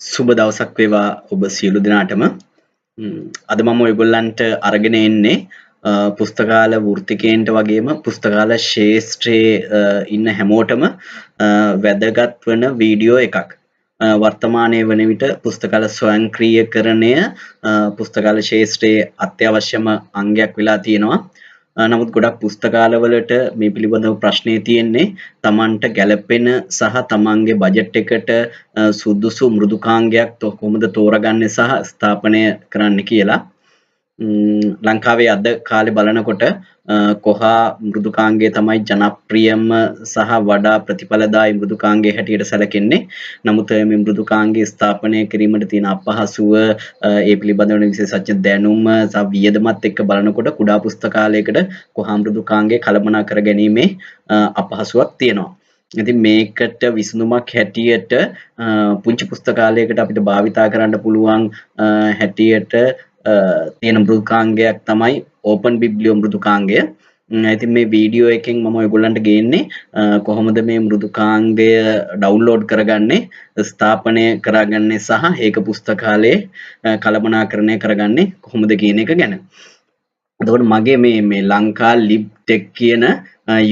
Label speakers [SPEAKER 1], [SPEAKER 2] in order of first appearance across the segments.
[SPEAKER 1] සුබ දවසක් වේවා ඔබ සියලු දෙනාටම. අද මම ඔයගොල්ලන්ට අරගෙන එන්නේ පුස්තකාල වෘත්තිකයන්ට වගේම පුස්තකාල ශාස්ත්‍රයේ ඉන්න හැමෝටම වැදගත් වන වීඩියෝ එකක්. වර්තමානයේ වන විට පුස්තකාල ස්වයංක්‍රීයකරණය පුස්තකාල ශාස්ත්‍රයේ අත්‍යවශ්‍යම අංගයක් වෙලා තියෙනවා. නමුත් ගොඩක් පුස්තකාලවලට මේ පිළිබඳව ප්‍රශ්නේ තියෙන්නේ තමන්ට ගැළපෙන සහ තමන්ගේ බජට් එකට සුදුසු මෘදුකාංගයක් කොහොමද තෝරගන්නේ සහ ස්ථාපනය කරන්න කියලා. ලංකාවේ අද කාලේ බලනකොට කොහා මෘදුකාංගය තමයි ජනප්‍රියම සහ වඩා ප්‍රතිඵලදායී මෘදුකාංගය හැටියට සැලකෙන්නේ. නමුත් මේ මෘදුකාංගය ස්ථාපනය කිරීමට තියෙන අපහසුව ඒ පිළිබඳව විශේෂඥ දැනුම සහ වියදමත් එක්ක බලනකොට කුඩා පුස්තකාලයකට කොහා මෘදුකාංගය කළමනා කර ගැනීමේ අපහසුවක් තියෙනවා. ඉතින් මේකට විසඳුමක් හැටියට පුංචි පුස්තකාලයකට අපිට භාවිතා කරන්න පුළුවන් හැටියට තියෙන මෘදුකාංගයක් තමයි ඕපන් බිබ්ලියෝ මෘදුකාංගය. ඉතින් මේ වීඩියෝ එකෙන් මම ඔයගොල්ලන්ට ගේන්නේ කොහොමද මේ මෘදුකාංගය ඩවුන්ලෝඩ් කරගන්නේ, ස්ථාපනය කරගන්නේ සහ ඒක පුස්තකාලයේ කළමනාකරණය කරගන්නේ කොහොමද කියන එක ගැන. එතකොට මගේ මේ ලංකා ලිබ් ටෙක් කියන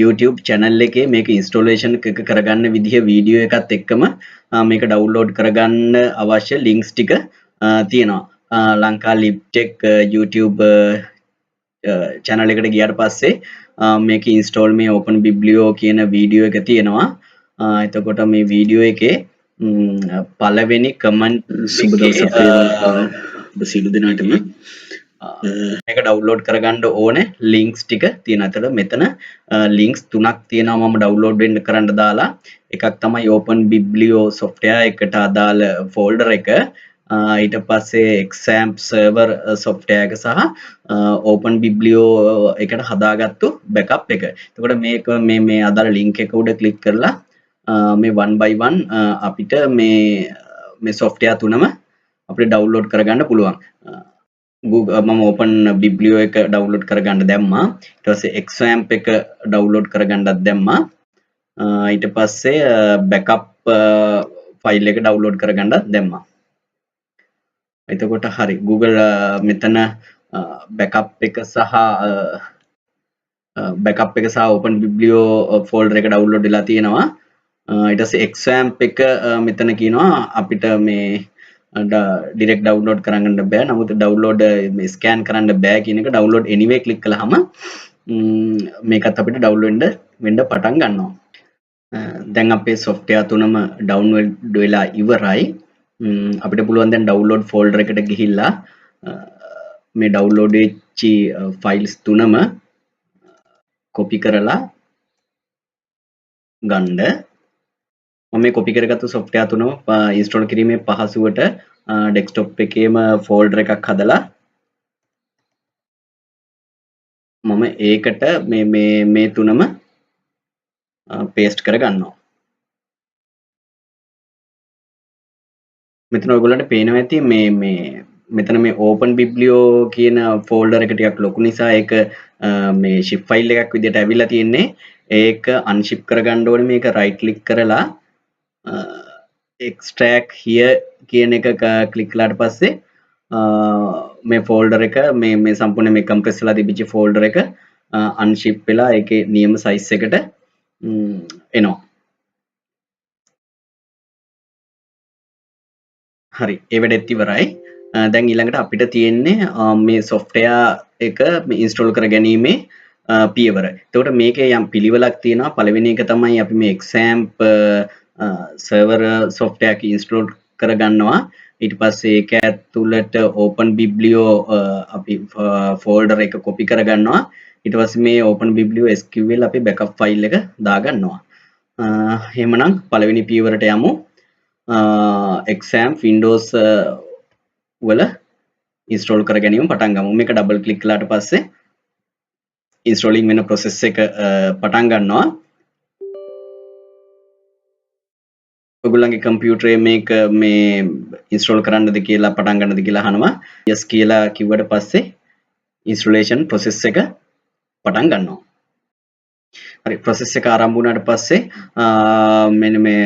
[SPEAKER 1] YouTube channel එකේ මේක installation එක කරගන්න විදිහ වීඩියෝ එකත් එක්කම මේක download කරගන්න අවශ්‍ය links ටික තියෙනවා. ලංකා ලිබ් ටෙක් YouTube channel එකට ගියාට පස්සේ මේක install මේ open biblio කියන වීඩියෝ එක තියෙනවා. එතකොට මේ වීඩියෝ එකේ පළවෙනි comment එකේ සියලු දෙනාටම මේක ඩවුන්ලෝඩ් කරගන්න ඕනේ ලින්ක්ස් ටික තියෙන අතර මෙතන ලින්ක්ස් තුනක් තියෙනවා මම ඩවුන්ලෝඩ් වෙන්න කරන්න දාලා. එකක් තමයි open biblio software එකට අදාළ ෆෝල්ඩර් එක. ඊට පස්සේ examp server software එක සහ open biblio එකට හදාගත්තු backup එක. එතකොට මේක මේ අදාළ link එක උඩ ක්ලික් කරලා මේ one by one අපිට මේ software තුනම අපිට download කරගන්න පුළුවන්. Google මම open biblio එක download කරගන්න දැම්මා. ඊට පස්සේ examp එක download කරගන්නත් දැම්මා. ඊට පස්සේ backup file එක download කරගන්නත් දැම්මා. එතකොට හරි Google මෙතන backup එක සහ open biblio folder එක download වෙලා තියෙනවා. ඊට පස්සේ examp එක මෙතන කියනවා අපිට මේ direct download කරන්න බෑ. නමුත් download මේ scan කරන්න බෑ කියන එක download anyway click කළාම මේකත් අපිට download වෙන්න පටන් ගන්නවා. දැන් අපේ software තුනම download වෙලා ඉවරයි. අපිට පුළුවන් දැන් download folder එකට ගිහිල්ලා මේ download වෙච්ච files තුනම copy කරලා ගන්න. මම මේ copy කරගත්තු software තුනම install කිරීමේ පහසුවට desktop එකේම folder එකක් හදලා මම ඒකට මේ තුනම paste කරගන්නවා. මෙතන ඔයගොල්ලන්ට පේනවා ඇති මෙතන මේ open biblio කියන folder එක ටිකක් ලොකු නිසා ඒක මේ zip file එකක් විදිහට ඇවිල්ලා තියෙන්නේ. ඒක unzip කරගන්න ඕනේ. මේක right click කරලා extract here කියන එක ක්ලික් කළාට පස්සේ මේ folder එක මේ සම්පූර්ණ මේ compress වෙලා තිබිච්ච folder එක unzip වෙලා ඒකේ නියම size එකට එනවා. හරි ඒ වැඩෙත් ඉවරයි. දැන් ඊළඟට අපිට තියෙන්නේ මේ software එක install කර ගැනීමේ පියවර. එතකොට මේකේ යම් පිළිවෙලක් තියෙනවා. පළවෙනි එක තමයි අපි මේ examp server software එක install කරගන්නවා. ඊට පස්සේ ඒක ඇතුළට open biblio අපි folder එක copy කරගන්නවා. ඊට පස්සේ මේ open biblio SQL අපි backup file එක දාගන්නවා. එහෙමනම් පළවෙනි පියවරට යමු. examp windows වල install කර ගැනීම පටන් ගමු. මේක double click කළාට පස්සේ installing වෙන process එක පටන් ගන්නවා. ඔයගොල්ලන්ගේ කම්පියුටරේ මේක මේ install කරන්නද කියලා පටන් ගන්නද කියලා අහනවා. yes කියලා කිව්වට පස්සේ installation process එක පටන් ගන්නවා. හරි process එක ආරම්භ වුණාට පස්සේ මෙන්න මේ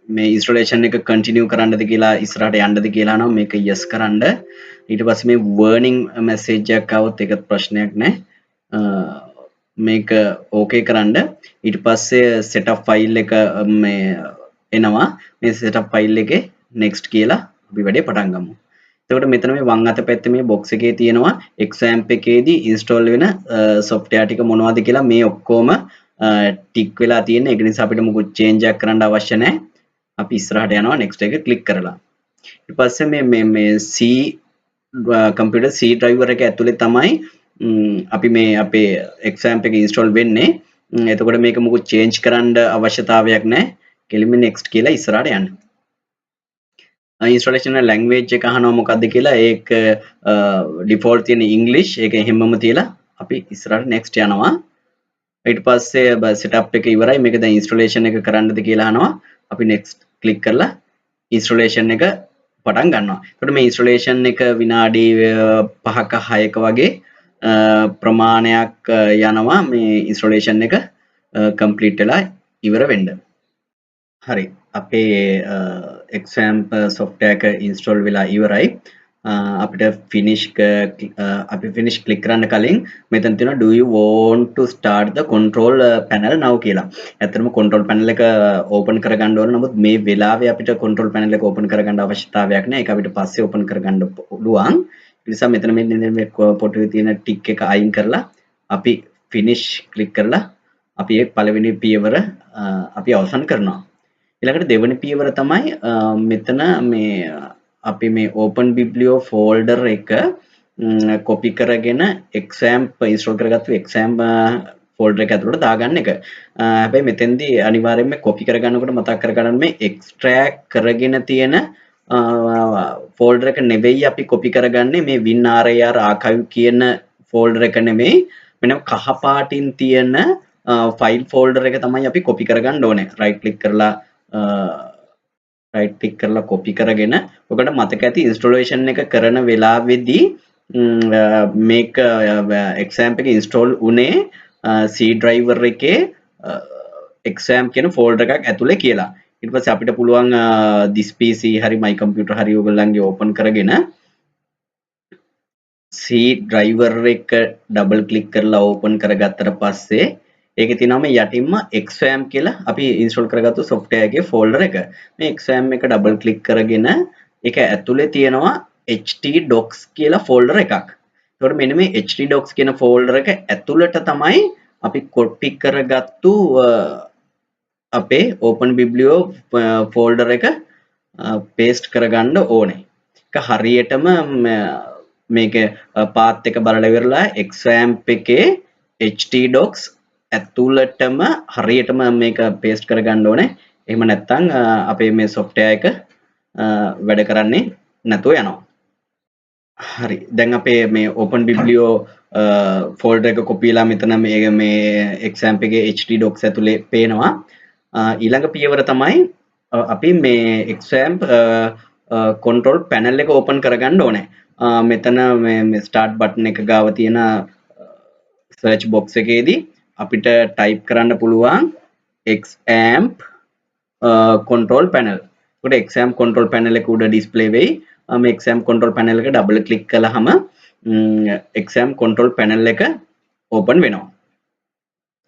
[SPEAKER 1] මේ ඉන්ස්ටොලේෂන් එක කන්ටිනියු කරන්නද කියලා ඉස්සරහට යන්නද කියලා නම් මේක yes කරන්න. ඊට පස්සේ මේ warning message එකක් આવොත් ඒක ප්‍රශ්නයක් නැහැ. මේක okay කරන්න. ඊට පස්සේ setup file එක මේ එනවා. මේ setup file එකේ next කියලා අපි වැඩේ පටන් ගමු. එතකොට මෙතන මේ වම් අත පැත්තේ මේ box එකේ තියෙනවා XAMPP එකේදී install වෙන software ටික මොනවද කියලා මේ ඔක්කොම ටික් වෙලා තියෙන. ඒක නිසා අපිට මොකුත් change එකක් කරන්න අවශ්‍ය නැහැ. අපි ඉස්සරහට යනවා next එක click කරලා. ඊට පස්සේ මේ C computer C driver එක ඇතුලේ තමයි අපි මේ අපේ XAMPP එක install වෙන්නේ. එතකොට මේක මොකුත් change කරන්න අවශ්‍යතාවයක් නැහැ. කෙලින්ම next කියලා ඉස්සරහට යන්න. installation language එක අහනවා මොකද්ද කියලා ඒක default තියෙන English ඒක හැමම තියලා අපි ඉස්සරහට next යනවා. ඊට පස්සේ setup එක ඉවරයි. මේක දැන් installation එක කරන්නද කියලා අහනවා. අපි next click කරලා installation එක පටන් ගන්නවා. එතකොට මේ installation එක විනාඩි 5ක 6ක වගේ ප්‍රමාණයක් යනවා මේ installation එක complete වෙලා ඉවර වෙන්න. හරි. අපේ XAMPP software එක install වෙලා ඉවරයි. අපිට finish අපි finish click කරන්න කලින් මෙතන තියෙනවා do you want to start the control panel now කියලා. ඇත්තටම control panel එක open කරගන්න ඕන. නමුත් මේ වෙලාවේ අපිට control panel එක open කරගන්න අවශ්‍යතාවයක් නැහැ. ඒක අපිට පස්සේ open කරගන්න පුළුවන්. ඒ නිසා මෙතන මේ පොටුවේ තියෙන tick එක අයින් කරලා අපි finish click කරලා අපි ඒ පළවෙනි පියවර අපි අවසන් කරනවා. ඊළඟට දෙවෙනි පියවර තමයි මෙතන මේ අපි මේ open biblio folder එක copy කරගෙන XAMPP install කරගත්තු XAMPP folder එක ඇතුළට දාගන්න එක. හැබැයි මෙතෙන්දී අනිවාර්යයෙන්ම copy කරගන්නකොට මතක් කරගන්න මේ extract කරගෙන තියෙන folder එක නෙවෙයි අපි copy කරගන්නේ මේ WinRAR archive කියන folder එක නෙමෙයි. මෙන්න කහ පාටින් තියෙන file folder එක තමයි අපි copy කරගන්න ඕනේ. right click කරලා copy කරගෙන ඔකට මතක ඇති installation එක කරන වෙලාවේදී මේක XAMPP එක install උනේ C driver එකේ XAMPP කියන folder එකක් ඇතුලේ කියලා. ඊට පස්සේ අපිට පුළුවන් this PC හරි my computer හරි ඔයගොල්ලන්ගේ open කරගෙන C driver එක double click කරලා open කරගත්තට පස්සේ ඒකේ තියෙනවා මේ යටින්ම XAMPP කියලා අපි install කරගත්තු software එකේ folder එක. මේ XAMPP එක double click කරගෙන ඒක ඇතුලේ තියෙනවා htdocs කියලා folder එකක්. ඒකට මෙන්න මේ htdocs කියන folder එක ඇතුළට තමයි අපි copy කරගත්තු අපේ open biblio folder එක paste කරගන්න ඕනේ. ඒක හරියටම මේක path එක බලලා ඉවරලා XAMPP එකේ htdocs ඇතුළටම හරියටම මේක paste කරගන්න ඕනේ. එහෙම නැත්නම් අපේ මේ software එක වැඩ කරන්නේ නැතුව යනවා. හරි. දැන් අපේ මේ open biblio folder එක copy ලා මෙතන මේ XAMPP එකේ htdocs ඇතුලේ පේනවා. ඊළඟ පියවර තමයි අපි මේ XAMPP control panel එක open කරගන්න ඕනේ. මෙතන මේ start button එක ගාව තියෙන search box එකේදී අපිට type කරන්න පුළුවන් XAMPP control panel. ඒකට XAMPP control panel එක උඩ display වෙයි. මේ XAMPP control panel එක double click කළාම XAMPP control panel එක open වෙනවා.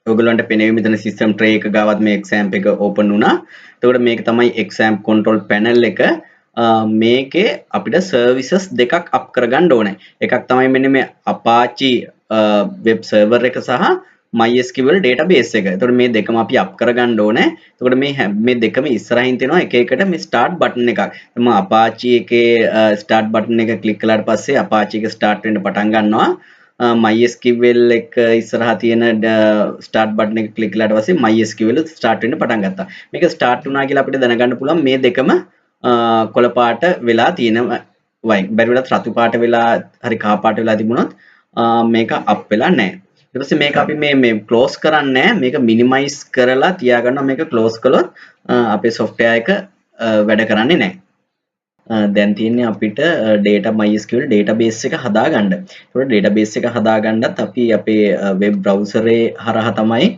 [SPEAKER 1] ඔයගොල්ලන්ට පේනවා මෙතන system tray එක ගාවත් මේ XAMPP එක open වුණා. එතකොට මේක තමයි XAMPP control panel එක. මේකේ අපිට services දෙකක් up කරගන්න ඕනේ. එකක් තමයි මෙන්න මේ Apache web server එක සහ MySQL database එක. එතකොට මේ දෙකම අපි up කරගන්න ඕනේ. එතකොට මේ දෙකම ඉස්සරහින් තියෙනවා එක එකට මේ start button එකක්. එතම Apache එකේ start button එක click කළාට පස්සේ Apache එක start වෙන්න පටන් ගන්නවා. MySQL එක ඉස්සරහා තියෙන start button එක click කළාට පස්සේ MySQL start වෙන්න පටන් ගත්තා. මේක start වුණා කියලා අපිට දැනගන්න පුළුවන් මේ දෙකම කොළ පාට වෙලා තියෙනවා. බැරි වෙලාවත් රතු පාට වෙලා හරි කහ පාට වෙලා තිබුණොත් මේක up වෙලා නැහැ. ඊට පස්සේ මේක අපි මේ close කරන්නේ මේක minimize කරලා තියාගන්නවා. මේක close කළොත් අපේ software එක වැඩ කරන්නේ නැහැ. දැන් තියෙන්නේ අපිට data MySQL database එක හදාගන්න. ඒකට database එක හදාගන්නත් අපි අපේ web browser හරහා තමයි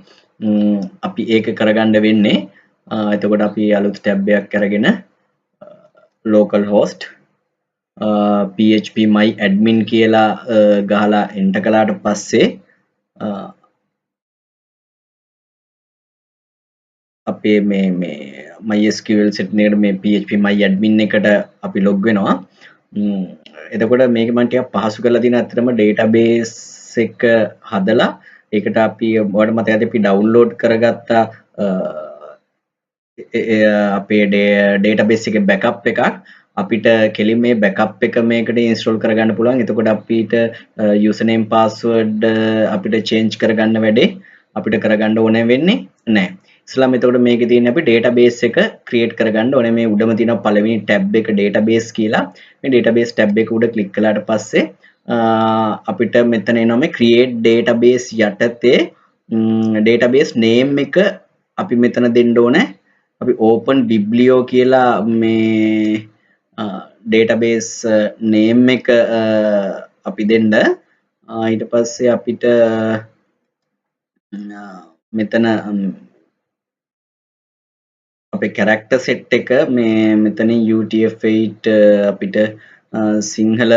[SPEAKER 1] අපි ඒක කරගන්න වෙන්නේ. එතකොට අපි අලුත් ටැබ් එකක් අරගෙන local host php my admin කියලා ගහලා enter කළාට පස්සේ අපේ මේ MySQL setting එකට මේ php my admin එකට අපි log වෙනවා. එතකොට මේක මම ටිකක් පහසු කරලා තියෙන අතරම database එක හදලා ඒකට අපි ඔයාලට මතකද අපි download කරගත්ත අපේ database එකේ backup එකක් අපිට කෙලින් මේ backup එක මේකට install කරගන්න පුළුවන්. එතකොට අපිට username password අපිට change කරගන්න වැඩේ අපිට කරගන්න ඕනේ වෙන්නේ නැහැ. ඉස්ලාම එතකොට මේකේ තියෙන්නේ අපි database එක create කරගන්න ඕනේ. මේ උඩම තියෙන පළවෙනි tab එක database කියලා. මේ database tab එක උඩ click කළාට පස්සේ අපිට මෙතන එනවා මේ create database යටතේ database name එක අපි මෙතන දෙන්න ඕනේ. අපි open biblio කියලා මේ database name එක අපි දෙන්න. ඊට පස්සේ අපිට මෙතන අපේ character set එක මේ මෙතනින් UTF-8 අපිට සිංහල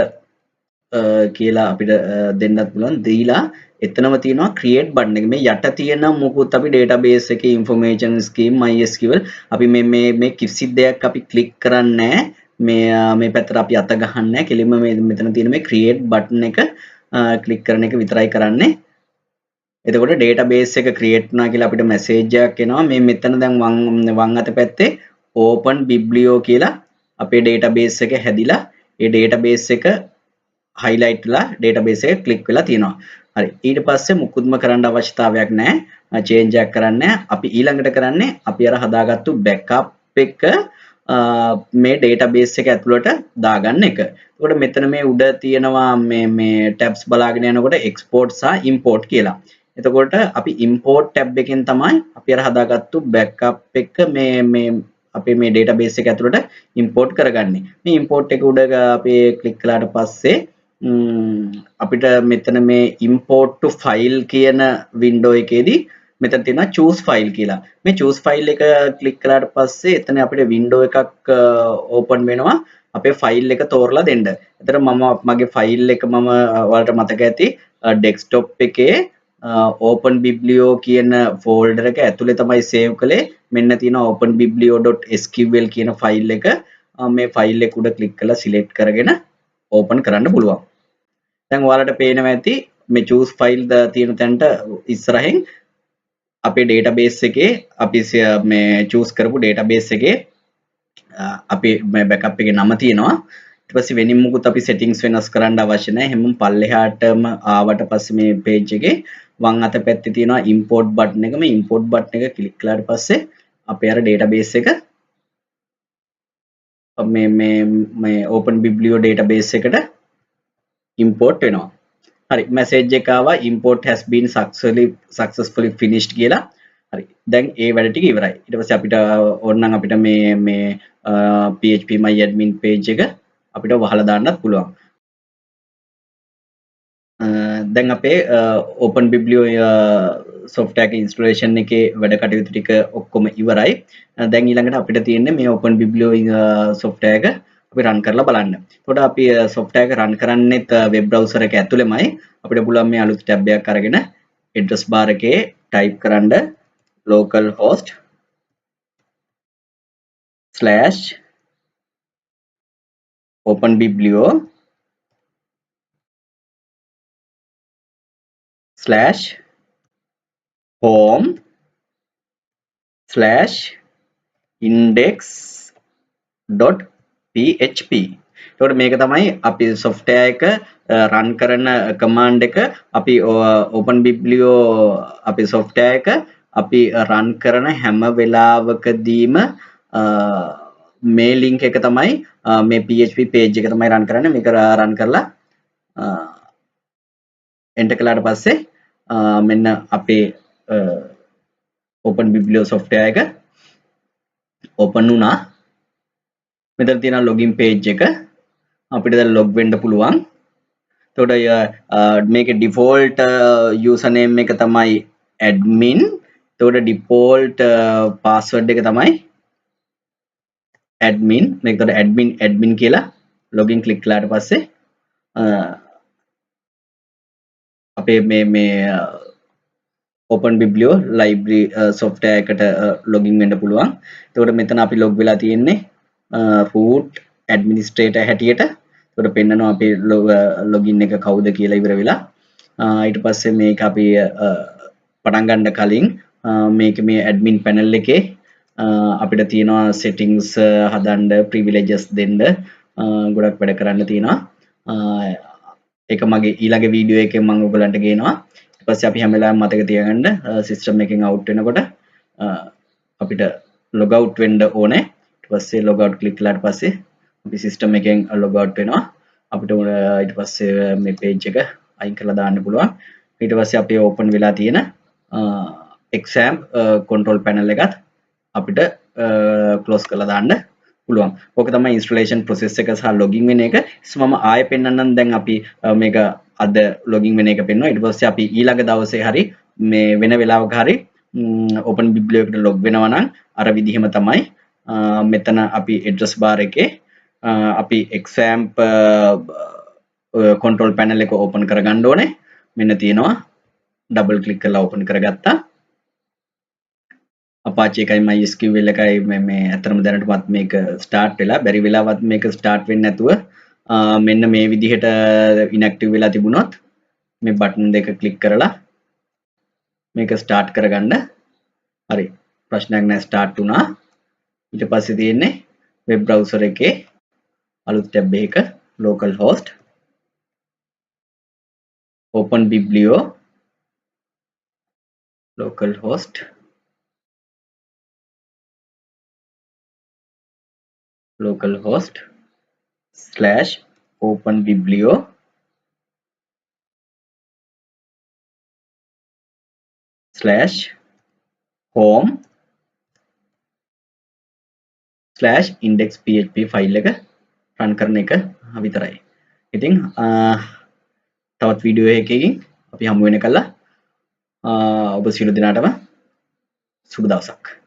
[SPEAKER 1] කියලා අපිට දෙන්නත් පුළුවන්. දීලා එතනම තියෙනවා create button එක. මේ යට තියෙන මොකුත් අපි database එකේ information scheme MySQL අපි මේ කිසි දෙයක් අපි click කරන්නේ නැහැ. මේ පැත්තට අපි අත ගහන්නේ නැහැ. කෙලින්ම මේ මෙතන තියෙන මේ create button එක click කරන එක විතරයි කරන්නේ. එතකොට database එක create වුණා කියලා අපිට message එකක් එනවා. මේ මෙතන දැන් වම් අත පැත්තේ open biblio කියලා අපේ database එක හැදිලා ඒ database එක highlight වෙලා database එක click වෙලා තියෙනවා. හරි. ඊට පස්සේ මුකුත්ම කරන්න අවශ්‍යතාවයක් නැහැ. change එකක් කරන්න නැහැ. අපි ඊළඟට කරන්නේ අපි අර හදාගත්තු backup එක මේ database එක ඇතුළට දාගන්න එක. එතකොට මෙතන මේ උඩ තියෙනවා මේ tabs බලාගෙන යනකොට export සහ import කියලා. එතකොට අපි import tab එකෙන් තමයි අපි අර හදාගත්තු backup එක මේ අපේ මේ database එක ඇතුළට import කරගන්නේ. මේ import එක උඩ අපි click කළාට පස්සේ අපිට මෙතන මේ import to file කියන window එකේදී මෙතන තියෙනවා choose file කියලා. මේ choose file එක click කළාට පස්සේ එතන අපිට window එකක් open වෙනවා අපේ file එක තෝරලා දෙන්න. එතන මගේ file එක මම ඔයාලට මතක ඇති desktop එකේ open biblio කියන folder එක ඇතුලේ තමයි save කළේ. මෙන්න තියෙනවා openbiblio.sql කියන file එක. මේ file එක උඩ click කරලා select කරගෙන open කරන්න පුළුවන්. දැන් ඔයාලට පේනවා ඇති මේ choose file තියෙන තැනට ඉස්සරහින් අපේ database එකේ අපි මේ choose කරපු database එකේ අපේ මේ backup එකේ නම තියෙනවා. ඊට පස්සේ වෙනින් මුකුත් අපි settings වෙනස් කරන්න අවශ්‍ය නැහැ. හැමෝම පල්ලෙහාටම ආවට පස්සේ මේ page එකේ වම් අත පැත්තේ තියෙනවා import button එක. මේ import button එක click කළාට පස්සේ අපේ අර database එක මේ open biblio database එකට import වෙනවා. හරි message එක ආවා import has been successfully finished කියලා. හරි දැන් ඒ වැඩ ටික ඉවරයි. ඊට පස්සේ අපිට ඕනනම් අපිට මේ php my admin page එක අපිට වහලා දාන්නත් පුළුවන්. දැන් අපේ open biblio software එක installation එකේ වැඩ කටයුතු ටික ඔක්කොම ඉවරයි. දැන් ඊළඟට අපිට තියෙන්නේ මේ open biblio software එක අපි run කරලා බලන්න. එතකොට අපි software එක run කරන්නේත් web browser එක ඇතුළෙමයි. අපිට පුළුවන් මේ අලුත් tab එකක් අරගෙන address bar එකේ type කරන්න localhost/home/index.php. එතකොට මේක තමයි අපි software එක run කරන command එක. අපි open biblio අපි software එක අපි run කරන හැම වෙලාවකදීම මේ link එක තමයි මේ php page එක තමයි run කරන්නේ. මේක run කරලා enter කළාට පස්සේ මෙන්න අපේ open biblio software එක open වුණා. මෙතන තියෙන login page එක අපිට දැන් log වෙන්න පුළුවන්. එතකොට මේකේ default username එක තමයි admin. එතකොට default password එක තමයි admin. මේකට admin කියලා login click කළාට පස්සේ අපේ මේ open biblio library software එකට login වෙන්න පුළුවන්. එතකොට මෙතන අපි log වෙලා තියෙන්නේ root administrator හැටියට. එතකොට පෙන්නනවා අපේ login එක කවුද කියලා ඉවර වෙලා. ඊට පස්සේ මේක අපි පටන් ගන්න කලින් මේක මේ admin panel එකේ අපිට තියෙනවා settings හදන්න privileges දෙන්න ගොඩක් වැඩ කරන්න තියෙනවා. ඒක මගේ ඊළඟ වීඩියෝ එකෙන් මම ඔයගලන්ට ගේනවා. ඊට පස්සේ අපි හැම වෙලාවෙම මතක තියාගන්න සිස්ටම් එකෙන් අවුට් වෙනකොට අපිට log out වෙන්න ඕනේ. ඊට පස්සේ log out ක්ලික් කළාට පස්සේ අපි සිස්ටම් එකෙන් log out වෙනවා. අපිට ඊට පස්සේ මේ page එක අයින් කරලා දාන්න පුළුවන්. ඊට පස්සේ අපේ open වෙලා තියෙන exam control panel එකත් අපිට close කරලා දාන්න පුළුවන්. ඕක තමයි installation process එක සහ login වෙන එක. මම ආයෙ පෙන්නන්නම් දැන් අපි මේක අද login වෙන එක පෙන්වනවා. ඊට පස්සේ අපි ඊළඟ දවසේ හරි මේ වෙන වෙලාවක හරි open biblio එකට log වෙනවා නම් අර විදිහම තමයි මෙතන අපි address bar එකේ අපි exam control panel එක open කරගන්න ඕනේ. මෙන්න තියෙනවා. double click කරලා open කරගත්තා. Apache එකයි MySQL එකයි මේ අතරම දැනටමත් මේක start වෙලා බැරි වෙලාවත් මේක start වෙන්නේ නැතුව මෙන්න මේ විදිහට inactive වෙලා තිබුණොත් මේ button දෙක click කරලා මේක start කරගන්න. හරි ප්‍රශ්නයක් නැහැ start වුණා. ඊට පස්සේ තියෙන්නේ web browser එකේ අලුත් tab එකක localhost open biblio localhost /open biblio /home /index.php file එක රන් කරන එක විතරයි. ඉතින් තවත් වීඩියෝ එකකින් අපි හමු වෙනකල්ලා ඔබ සියලු දෙනාටම සුබ දවසක්.